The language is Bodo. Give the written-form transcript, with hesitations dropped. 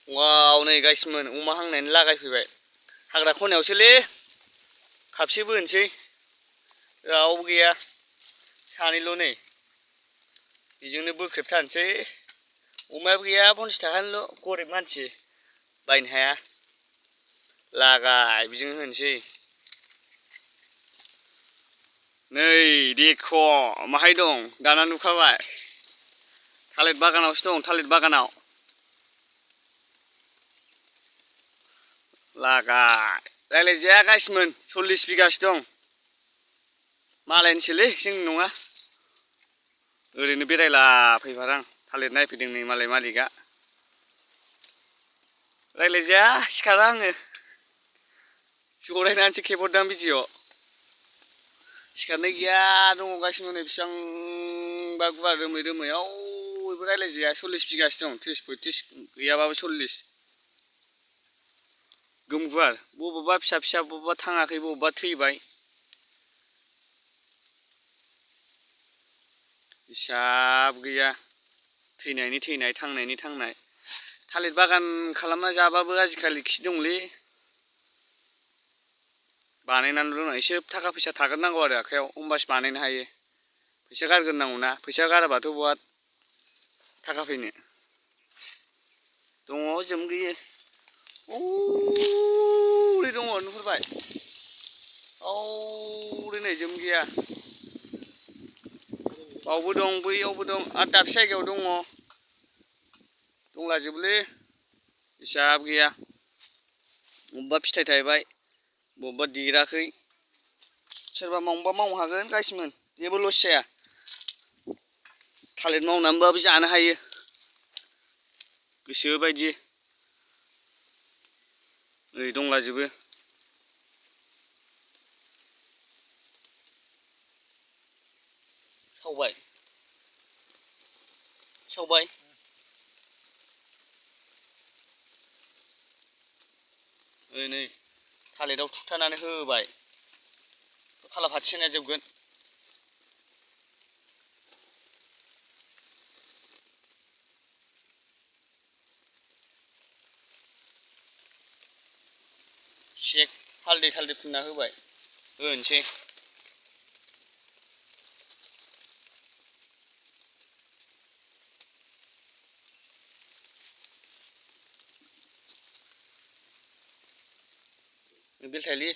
वाव नै गाइसमोन अमा हांनायनि लागायफैबाय हाग्रा खनायावसोलै खापसेबो होनोसै रावबो गैया सानैल' नै बेजोंनो बोख्रेबथारनोसै अमायाबो गैया 50 थाखानिल' गरिब मानसि बायनो हाया लागाय बेजोंनो होनोसै नै देख' माहाय दं दाना नुखाबाय थालिर बागानावसो दं थालिर बागानाव लागाय रायलायजाया गाइसमोन 40 बिगासो दं मालायनिसोलै जोंनि नङा ओरैनो बेरायला फैफादां थालिर नायफैदों नै मालाय मालिकआ रायलायजाया सिखारा आङो जरायनानैसो खेबहरदां भिडिअ सिखारनाय गैया दङ गासिनो नै बेसेबांबा गुवार रोमै रोमै बयबो रायलायजाया 40 बिगासो दं 30-35 गैयाबाबो 40 गोम गुवार बबेबा फिसा फिसा बबेबा थाङाखै बबेबा थैबाय हिसाब गैया थैनायनि थैनाय थांनायनि थांनाय थालिर बागान खालामना जाबाबो आजिखालि खि दंलै बानायनानै रोंनाय एसे थाखा फैसा थाग्रोनांगौ आरो आखायाव होमबासो बानायनो हायो फैसा गारग्रोनांगौ ना फैसा गाराबाथ' बहा थाखा फैनो दङ जोमगैयो औरै दङ नुहुरबाय औरै नै जोमगैया बावबो दं बैयावबो दं आरो दाबसे जायगायाव दङ दंलाजोबोलै हिसाब गैया बबेबा फिथाइ थायबाय बबेबा देराखै सोरबा मावनोबा मावनो हागोन गाइसमोन जेबो लस जाया थालिर मावनानैबाबो जानो हायो गोसो बायदि ओरै दंलाजोबो सावबाय ओइ नै थालिराव थुथानानै होबाय फाला फाथिसोना जोबगोन सेक हालदै फुनना होबाय होनोसै बेलथायलि